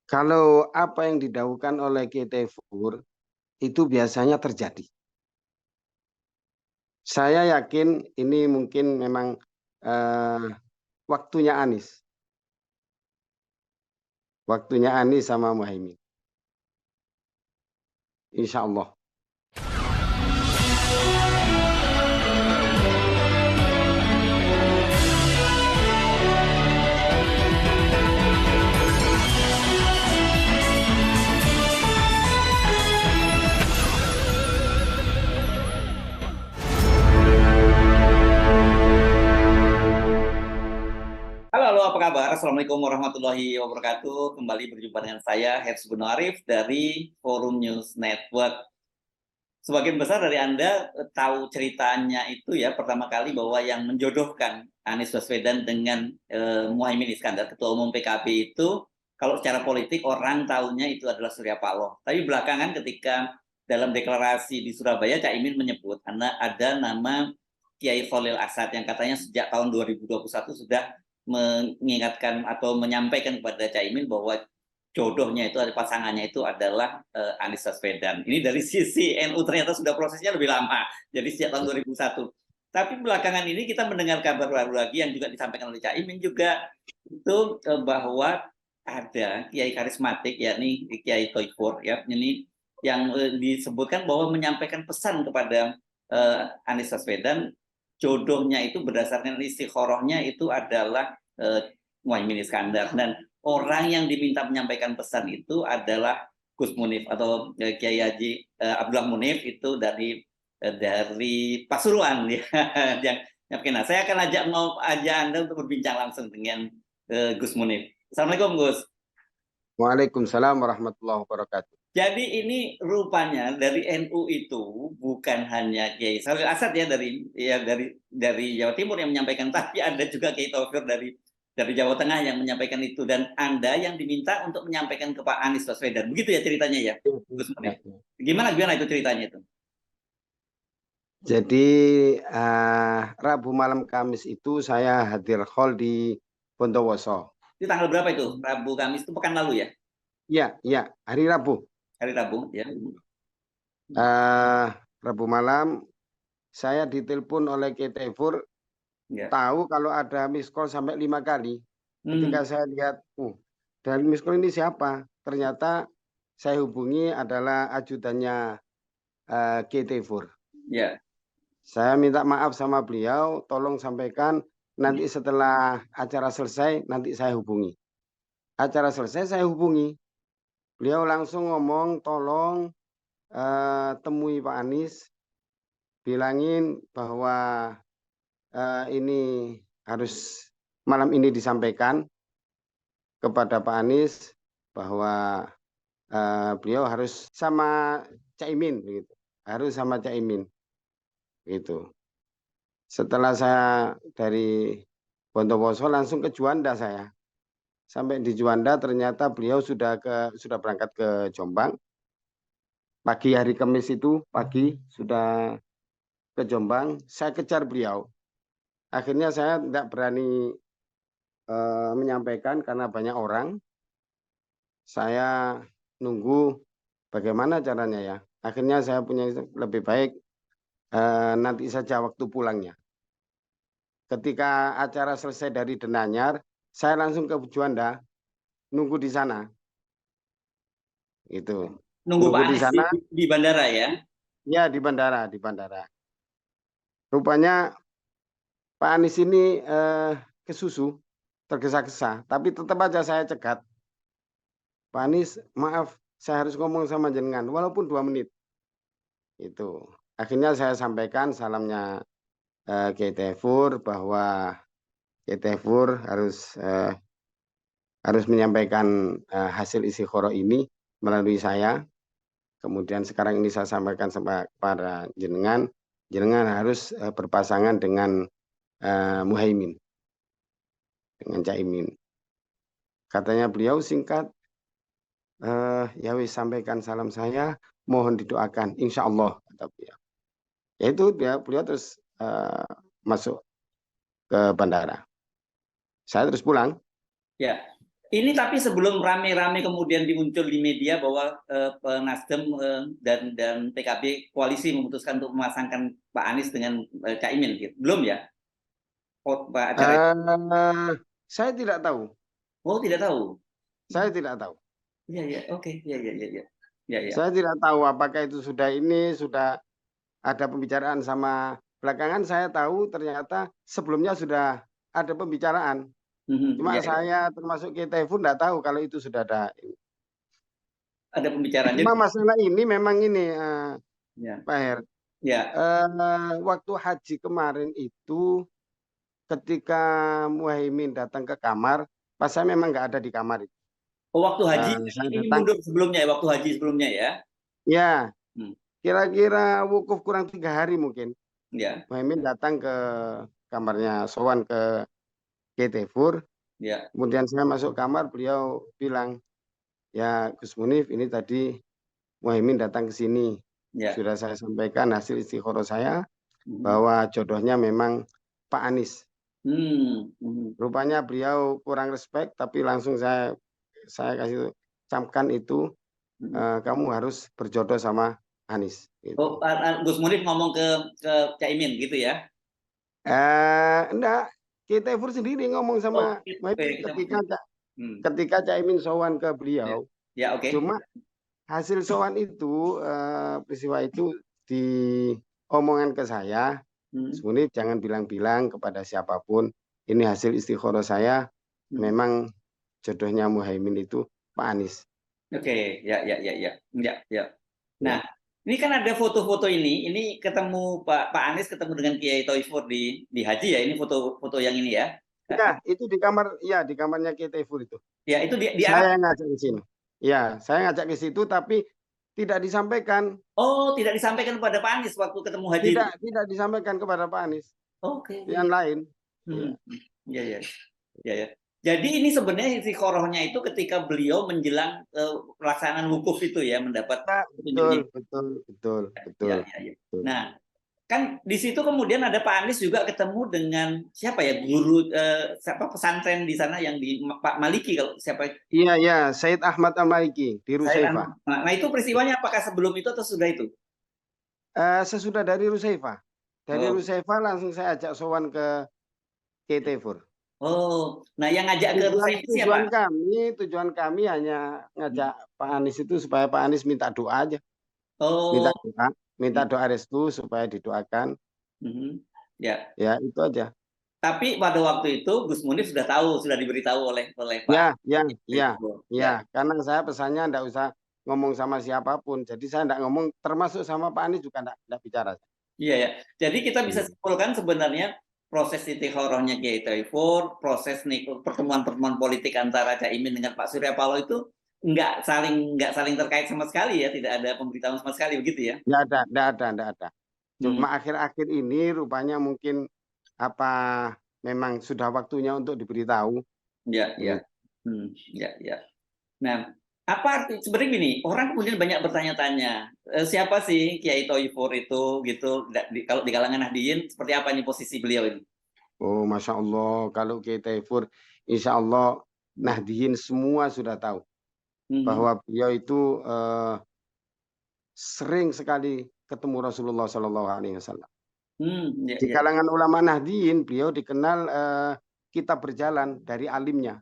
Kalau apa yang didahulukan oleh Kiai Fur itu biasanya terjadi. Saya yakin ini mungkin memang eh, waktunya Anies. Waktunya Anies sama Muhaimin. Insya Allah. Halo, halo, apa kabar? Assalamualaikum warahmatullahi wabarakatuh. Kembali berjumpa dengan saya, Hersy Guno Arif dari Forum News Network. Sebagian besar dari Anda tahu ceritanya itu ya, pertama kali bahwa yang menjodohkan Anies Baswedan dengan Muhaimin Iskandar, Ketua Umum PKB itu, kalau secara politik orang tahunya itu adalah Surya Paloh. Tapi belakangan ketika dalam deklarasi di Surabaya, Cak Imin menyebut ada nama Kiai Khalil Asad yang katanya sejak tahun 2021 sudah mengingatkan atau menyampaikan kepada Cak Imin bahwa jodohnya itu, pasangannya itu adalah Anies Baswedan. Ini dari sisi NU ternyata sudah prosesnya lebih lama, jadi sejak tahun 2001. Tapi belakangan ini kita mendengar kabar baru lagi yang juga disampaikan oleh Cak Imin juga, itu bahwa ada kiai karismatik, yakni Kiai Toifur, ya, ini yang disebutkan bahwa menyampaikan pesan kepada Anies Baswedan, jodohnya itu berdasarkan istiqorohnya itu adalah Muhaimin Iskandar, dan orang yang diminta menyampaikan pesan itu adalah Gus Munif atau Kiai Haji Abdullah Munif, itu dari Pasuruan ya. Yang nah, saya akan ajak Anda untuk berbincang langsung dengan Gus Munif. Assalamualaikum Gus. Waalaikumsalam warahmatullahi wabarakatuh. Jadi ini rupanya dari NU itu bukan hanya Kiai Khalil Asad ya, dari Jawa Timur yang menyampaikan, tapi ada juga Kiai Taufir dari Jawa Tengah yang menyampaikan itu, dan Anda yang diminta untuk menyampaikan ke Pak Anies Baswedan. Begitu ya ceritanya ya, Gus Ya, Munif. ya. Gimana itu ceritanya itu? Jadi Rabu malam Kamis itu saya hadir hall di Bondowoso. Itu tanggal berapa itu? Rabu Kamis itu pekan lalu ya? Iya, iya, hari Rabu. Hari Rabu ya. Eh, Rabu malam saya ditelepon oleh Kiai Fur, Ya. tahu kalau ada miss call sampai 5 kali. Ketika Hmm. saya lihat, dan miss call ini siapa? Ternyata saya hubungi adalah ajudannya Kiai Fur. Ya. Saya minta maaf sama beliau, tolong sampaikan nanti setelah acara selesai, nanti saya hubungi. Acara selesai saya hubungi. Beliau langsung ngomong, tolong temui Pak Anies, bilangin bahwa ini harus malam ini disampaikan kepada Pak Anies bahwa beliau harus sama Caimin, begitu. Harus sama Caimin, gitu. Setelah saya dari Bondowoso langsung ke Juanda saya. Sampai di Juanda ternyata beliau sudah berangkat ke Jombang. Pagi hari Kamis itu pagi sudah ke Jombang. Saya kejar beliau. Akhirnya saya tidak berani menyampaikan karena banyak orang. Saya nunggu bagaimana caranya ya. Akhirnya saya punya lebih baik nanti saja waktu pulangnya. Ketika acara selesai dari Denanyar, saya langsung ke Juanda, nunggu di sana. Itu. Nunggu Nunggu Pak di Anies sana, di bandara ya. ya di bandara, di bandara. Rupanya Pak Anies ini kesusu, tergesa-gesa, tapi tetap aja saya cegat. Pak Anies, maaf, saya harus ngomong sama jenengan, walaupun 2 menit. Itu. Akhirnya saya sampaikan salamnya Kiai Tefur bahwa Kiai Tefur harus menyampaikan hasil istiqoroh ini melalui saya. Kemudian sekarang ini saya sampaikan kepada jenengan, jenengan harus berpasangan dengan Muhaimin, dengan Caimin. Katanya beliau singkat, ya wis sampaikan salam saya, mohon didoakan, insya Allah, kata beliau. Yaitu beliau terus masuk ke bandara. Saya terus pulang. Ya. Ini tapi sebelum rame-rame kemudian dimuncul di media bahwa Nasdem dan PKB koalisi memutuskan untuk memasangkan Pak Anies dengan Caimin, gitu. Belum ya? Acara itu? Saya tidak tahu. Oh, tidak tahu. Saya tidak tahu. Iya, iya, oke, iya, iya, iya, iya, iya, iya. Saya tidak tahu apakah itu sudah ada pembicaraan sama, belakangan saya tahu ternyata sebelumnya sudah ada pembicaraan. Cuma Iya, iya. saya termasuk kita pun tidak tahu kalau itu sudah ada. Ada pembicaraan. Cuma masalah ini memang ini, Ya, Pak Her, ya. waktu haji kemarin itu ketika Muhaimin datang ke kamar, pas saya memang nggak ada di kamar itu. Oh, waktu haji Saya ini datang, mundur sebelumnya ya, waktu haji sebelumnya ya. ya Hmm, kira-kira wukuf kurang 3 hari mungkin. ya, Muhaimin datang ke kamarnya, sowan ke Ketefur. ya, Kemudian saya masuk kamar, beliau bilang, ya Gus Munif, ini tadi Muhaimin datang ke sini. ya. Sudah saya sampaikan hasil istikharah saya Mhm. bahwa jodohnya memang Pak Anies. Mhm. Rupanya beliau kurang respect, tapi langsung saya kasih camkan itu, Mhm. kamu harus berjodoh sama Anies. Oh, Gitu. Gus Munif ngomong ke Caimin gitu ya? Enggak, Ketefur sendiri ngomong Oh, sama oke, Muhaimin kita. Hmm. ketika Caimin sowan ke Ya, beliau. ya, oke. Cuma hasil sowan itu, peristiwa itu diomongan ke saya, Hmm. Munif jangan bilang-bilang kepada siapapun, ini hasil istikharah saya, Hmm. memang jodohnya Muhaimin itu Pak Anies. Oke, ya, ya, ya, ya, ya, ya. Nah, Ya. ini kan ada foto-foto ini ketemu Pak Anies ketemu dengan Kiai Toifur di haji ya, ini foto-foto yang ini ya. Ya, itu di kamar, ya di kamarnya Ketefur itu. Ya, itu di Arab. Saya yang ngajak ke sini. Ya, saya ngajak ke situ tapi tidak disampaikan, Oh, tidak disampaikan kepada Pak Anies waktu ketemu haji itu. tidak disampaikan kepada Pak Anies. Oke, Yang lain. Ya. hmm. Ya, ya, ya, ya. Jadi ini sebenarnya istiqorohnya itu ketika beliau menjelang pelaksanaan wukuf itu ya, mendapat Ya, betul, petunjuknya. betul, betul, betul, Ya, ya, ya. betul. Nah, kan di situ kemudian ada Pak Anies juga ketemu dengan siapa ya, guru siapa pesantren di sana yang di Pak Maliki, kalau siapa, Iya, ya, Said Ahmad Al-Maliki di saya. Rusaifa. Nah, itu peristiwanya apakah sebelum itu atau sudah itu? Sesudah dari Rusaifa. Dari Oh, Rusaifa langsung saya ajak sowan ke Ketefur. oh, nah yang ngajak ke Rusa itu siapa? Tujuan kami hanya ngajak Pak Anies itu supaya Pak Anies minta doa aja. Minta Oh, doa, minta doa restu supaya didoakan. ya. Ya, itu aja. Tapi pada waktu itu Gus Munif sudah tahu, sudah diberitahu oleh Pak. Ya, ya, ya, ya. Ya. Karena saya pesannya enggak usah ngomong sama siapapun. Jadi saya enggak ngomong, termasuk sama Pak Anies juga enggak bicara. Iya, ya. Jadi kita bisa Iya. simpulkan sebenarnya proses istikharahnya Kiai Toifur, proses pertemuan-pertemuan politik antara Caimin dengan Pak Surya Paloh itu nggak saling terkait sama sekali ya, tidak ada pemberitahuan sama sekali begitu ya. Enggak ada. Hmm. Cuma akhir-akhir ini rupanya mungkin apa memang sudah waktunya untuk diberitahu. Ya, ya. Begitu. Ya, ya. Nah, apa arti sebenarnya gini, orang kemudian banyak bertanya-tanya, siapa sih Kiai Toifur itu gitu, kalau di kalangan Nahdliyin seperti apa nih posisi beliau ini? Oh, Masya Allah, kalau Ketefur, Insya Allah Hmm. Nahdliyin semua sudah tahu Mhm. bahwa beliau itu sering sekali ketemu Rasulullah Shallallahu Alaihi Wasallam. Ya, Di ya. kalangan ulama Nahdliyin, beliau dikenal kitab berjalan dari alimnya.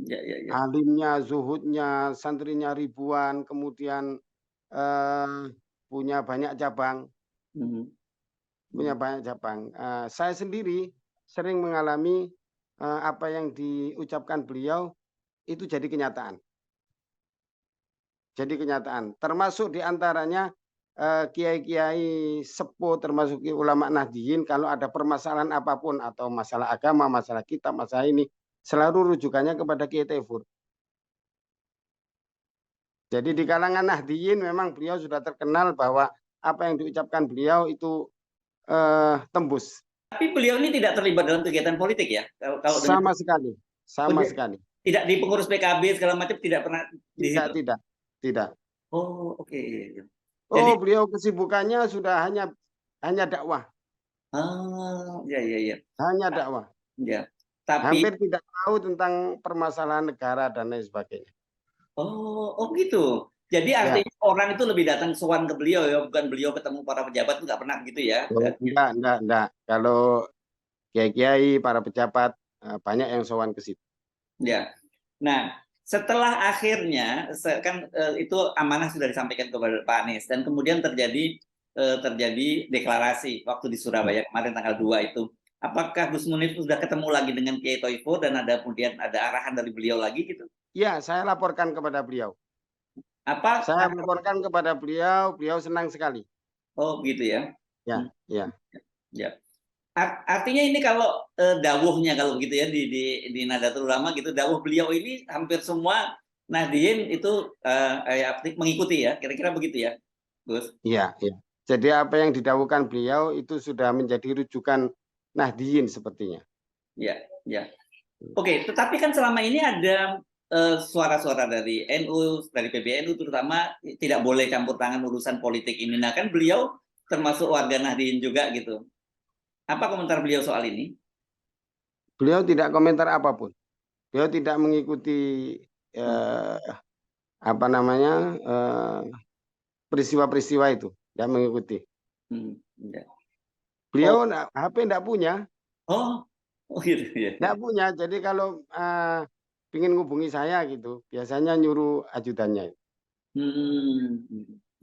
Ya, ya, ya. Alimnya, zuhudnya, santrinya ribuan, kemudian punya banyak cabang. Mhm. Punya banyak cabang. Saya sendiri sering mengalami apa yang diucapkan beliau itu jadi kenyataan. Jadi kenyataan. Termasuk diantaranya kiai-kiai sepuh, termasuk ulama Nahdliyin, kalau ada permasalahan apapun atau masalah agama, masalah kitab, masalah ini, selalu rujukannya kepada Kiai Tefur. Jadi di kalangan Nahdliyin memang beliau sudah terkenal bahwa apa yang diucapkan beliau itu tembus. Tapi beliau ini tidak terlibat dalam kegiatan politik ya? Kalau dengan Sama sekali, sama sekali. tidak di pengurus PKB segala macam, tidak pernah di situ. Tidak. Oh, oke. Jadi, Oh, beliau kesibukannya sudah hanya dakwah, ya, ya, ya. hanya dakwah. Ya. Tapi Hampir tidak tahu tentang permasalahan negara dan lain sebagainya. oh gitu. Jadi Ya, artinya orang itu lebih datang sowan ke beliau ya, bukan beliau ketemu para pejabat, nggak pernah gitu ya? oh, enggak. Kalau kiai-kiai, para pejabat, banyak yang sowan ke situ. Ya. Nah, setelah akhirnya kan itu amanah sudah disampaikan kepada Pak Anies dan kemudian terjadi deklarasi waktu di Surabaya kemarin tanggal 2 itu. Apakah Gus Munif sudah ketemu lagi dengan Kiai Toifo dan kemudian ada arahan dari beliau lagi gitu? Ya, saya laporkan kepada beliau. Apa? Saya laporkan kepada beliau, beliau senang sekali. Oh gitu ya. Hmm, Ya, ya. ya. Artinya ini kalau dawuhnya kalau gitu ya di Nahdlatul Ulama gitu, dawuh beliau ini hampir semua Nahdien itu mengikuti ya, kira-kira begitu ya, Gus? Iya, iya. Jadi apa yang didawuhkan beliau itu sudah menjadi rujukan Nahdliyin sepertinya. Ya, ya. Oke, tetapi kan selama ini ada suara-suara dari NU, dari PBNU terutama tidak boleh campur tangan urusan politik ini. Nah kan beliau termasuk warga Nahdien juga gitu. Apa komentar beliau soal ini? Beliau tidak komentar apapun. Beliau tidak mengikuti Oh, eh, apa namanya peristiwa-peristiwa itu, tidak mengikuti. ya. Oh, Beliau HP tidak punya, oh, oh gitu ya. tidak punya. Jadi kalau ingin ngubungi saya gitu, biasanya nyuruh ajudannya.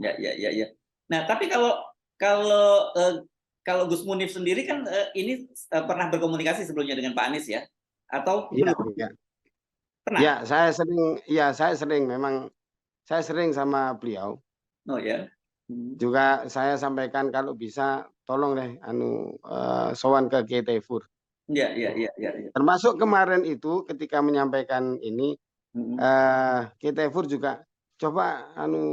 Ya, ya, ya, ya. Nah, tapi kalau kalau Gus Munif sendiri kan ini pernah berkomunikasi sebelumnya dengan Pak Anies ya? Atau Iya, belum? iya. Pernah? Saya sering memang saya sering sama beliau. Oh ya. Hmm. Juga saya sampaikan kalau bisa tolong deh sowan ke Kiai Taifur. Ya, ya, ya, ya, ya. Termasuk kemarin itu ketika menyampaikan ini Hmm. Kiai Taifur juga coba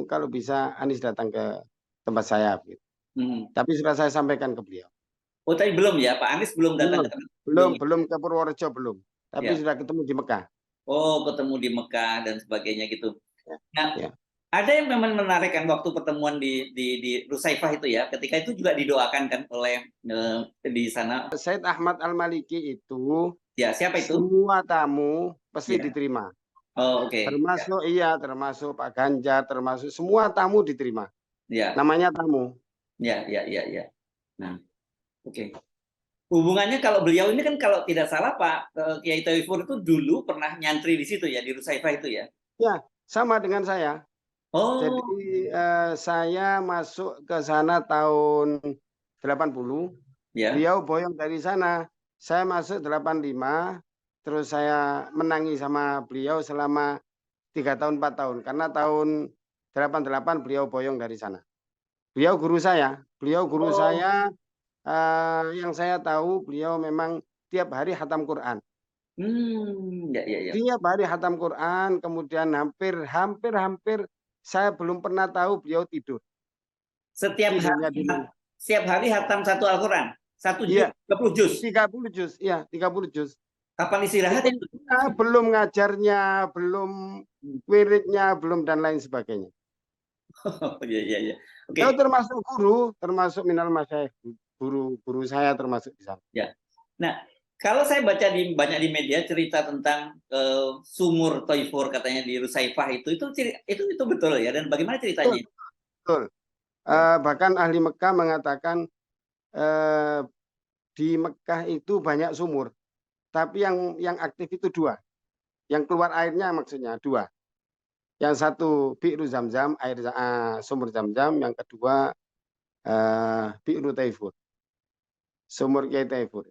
kalau bisa Anies datang ke tempat saya gitu. Hmm. Tapi sudah saya sampaikan ke beliau. Oh, tapi belum ya, Pak Anies belum datang Belum, ke tempat belum, sebelum belum ke Purworejo belum. Tapi ya. sudah ketemu di Mekah. Oh, ketemu di Mekah dan sebagainya gitu. Ya, Nah, ya. ada yang memang menarik kan waktu pertemuan di Rusaifah itu ya, ketika itu juga didoakan kan oleh di sana. Said Ahmad Al-Maliki itu Ya, siapa itu? semua tamu pasti Ya. diterima. Oh, oke. Ya, Termasuk Pak Ganjar, termasuk semua tamu diterima. ya, Namanya tamu. ya, ya, ya, ya. Nah, oke. Hubungannya kalau beliau ini kan kalau tidak salah Pak Kiai Tauhifur itu dulu pernah nyantri di situ ya di Rusaifah itu ya. Ya, sama dengan saya. Jadi Oh, saya masuk ke sana tahun 80, ya, beliau boyong dari sana. Saya masuk 85, terus saya menangi sama beliau selama 3 tahun 4 tahun. Karena tahun 88 beliau boyong dari sana. Beliau guru saya. oh, Yang saya tahu beliau memang tiap hari khatam Quran. ya, ya, ya. Tiap hari khatam Quran, kemudian hampir saya belum pernah tahu beliau tidur. Setiap hari, Tidurnya di mana? setiap hari hatam satu Al-Quran, satu juz, Iya, 30 juz. 30 juz. Iya, 30 juz. Kapan istirahat Belum itu? belum ngajarnya, belum wiridnya, belum dan lain sebagainya. Oh, ya, ya, ya. Beliau Oke, termasuk guru, termasuk minal masyayikh, guru saya termasuk di sana. ya. Nah, kalau saya baca banyak di media cerita tentang sumur Toifur katanya di Rusaifah itu betul ya dan bagaimana Betul, ceritanya? betul. Ya. Bahkan ahli Mekah mengatakan eh, di Mekah itu banyak sumur, tapi yang aktif itu dua, yang keluar airnya maksudnya dua. Yang satu Bi'ru Zamzam, sumur Zamzam, yang kedua Bi'ru Taifur, sumur Kiai Taifur.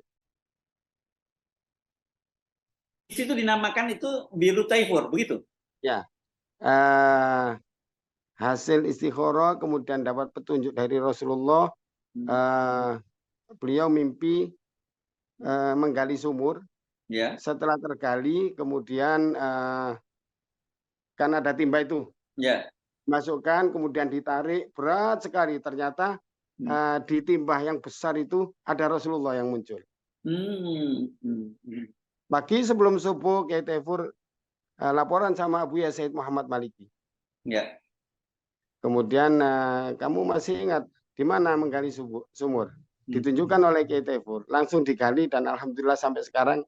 Di situ dinamakan itu biru Taifur, begitu? Ya, eh, hasil istikharah kemudian dapat petunjuk dari Rasulullah. Hmm. eh, Beliau mimpi menggali sumur. Ya, Setelah tergali, kemudian kan ada timba itu, ya. masukkan, kemudian ditarik, berat sekali. Ternyata Hmm. di timba yang besar itu ada Rasulullah yang muncul. Hmm. Hmm. Hmm. Pagi sebelum subuh, Kiai Taifur laporan sama Abu Ya Said Muhammad Maliki. Ya. Kemudian kamu masih ingat di mana menggali sumur? Hmm. Ditunjukkan oleh Kiai Taifur. Langsung digali dan alhamdulillah sampai sekarang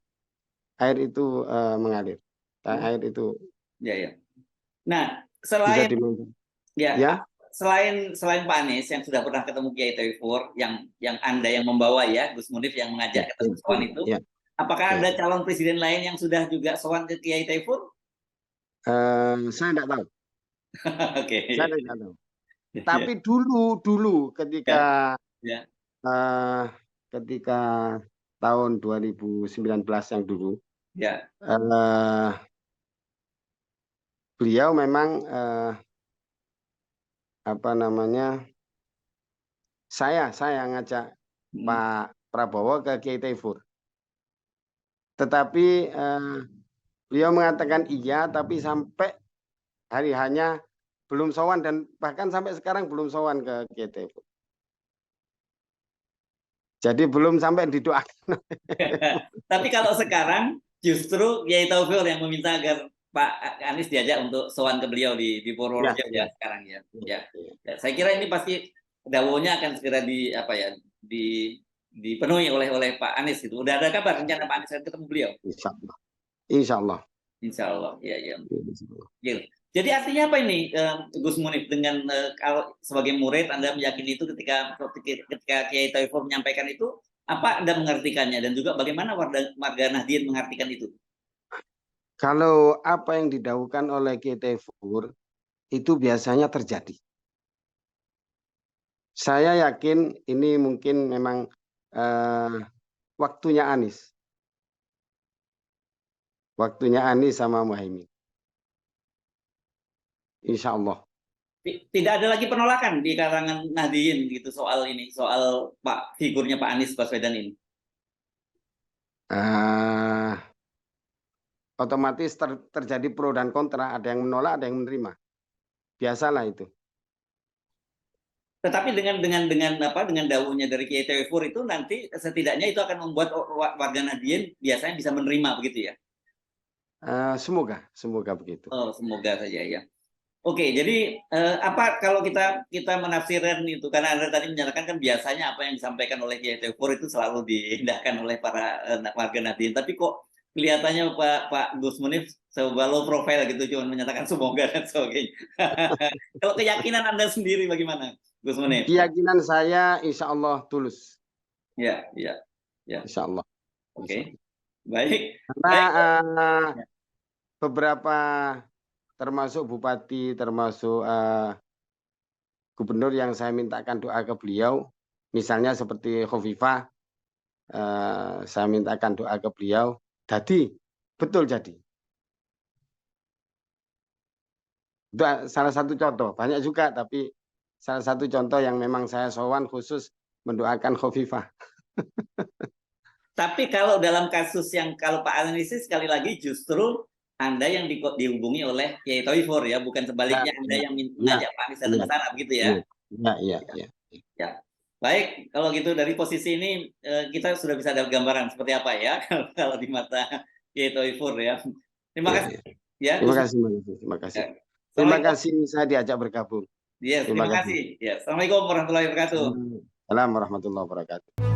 air itu mengalir. Air itu Ya, ya. Nah, bisa selain diminum. ya, Ya, selain Pak Anies yang sudah pernah ketemu Kiai Tauhur, yang Anda yang membawa ya, Gus Munif yang ya, mengajak ya, ketemu sowan itu, ya, apakah ya. ada calon presiden lain yang sudah juga sowan ke Kiai Tauhur? Saya tidak tahu. Oke. Saya tidak tahu. Ya, Tapi dulu ya, ketika ya, eh, ketika tahun 2019 yang dulu, ya. eh, beliau memang apa namanya, saya ngajak Hmm. Pak Prabowo ke Kiai Tauhur. Tetapi beliau mengatakan iya, tapi sampai hari hanya belum sowan dan bahkan sampai sekarang belum sowan ke Kiai Tauhur. Jadi belum sampai didoakan. Tapi kalau sekarang justru Kiai Tauhur yang meminta agar Pak Anies diajak untuk sowan ke beliau di Ya, Purworejo ya, ya sekarang ya. ya, Ya. ya. Ya, saya kira ini pasti dawuhnya akan segera dipenuhi oleh Pak Anies gitu. Udah ada kabar rencana Pak Anies akan ketemu beliau? Insya Allah. Insya Allah. Insya Allah. Ya, ya. Insya Allah. Gitu. Jadi artinya apa ini, Gus Munif, dengan kalau sebagai murid Anda meyakini itu ketika Kiai Tauhur menyampaikan itu, apa Anda mengartikannya dan juga bagaimana warga Nahdien mengartikan itu? Kalau apa yang didahulukan oleh Kiai Tauhur itu biasanya terjadi. Saya yakin ini mungkin memang waktunya Anies. Waktunya Anies sama Muhaimin. Insya Allah. Tidak ada lagi penolakan di kalangan Nahdien gitu soal ini, soal figurnya Pak Anies Baswedan ini. Otomatis terjadi pro dan kontra. Ada yang menolak, ada yang menerima. Biasalah itu. Tetapi dengan dawuhnya dari Kiai Tauhur itu nanti setidaknya itu akan membuat warga Nahdien biasanya bisa menerima begitu ya. Semoga begitu. Oh, semoga saja ya. Oke, jadi apa kalau kita menafsirkan itu, karena Anda tadi menyatakan kan biasanya apa yang disampaikan oleh Kiai Tauhur itu selalu diindahkan oleh para warga Nahdien, tapi kok kelihatannya Pak Gus Munif sebuah low profile gitu, cuma menyatakan semoga dan sebagainya. Kalau keyakinan Anda sendiri bagaimana, Gus Munif? Keyakinan saya insya Allah tulus. Ya, ya, ya. Insya Allah. Oke, baik. Karena beberapa termasuk bupati, termasuk gubernur yang saya mintakan doa ke beliau, misalnya seperti Khofifah, saya mintakan doa ke beliau, jadi betul jadi. Itu salah satu contoh, banyak juga, tapi salah satu contoh yang memang saya sowan khusus mendoakan Khofifah. Tapi kalau dalam kasus yang kalau Pak Anies sekali lagi justru Anda yang dihubungi oleh Kiai Tauhur ya, bukan sebaliknya Anda yang mengajak Pak Anies datang ke sana begitu ya. Iya. Ya. Baik, kalau gitu dari posisi ini kita sudah bisa ada gambaran seperti apa ya kalau di mata Kiai Tauhur ya. Terima kasih ya. Terima kasih. Terima kasih saya diajak bergabung. Yes, terima kasih. Ya. Assalamualaikum warahmatullahi wabarakatuh. Assalamualaikum warahmatullahi wabarakatuh.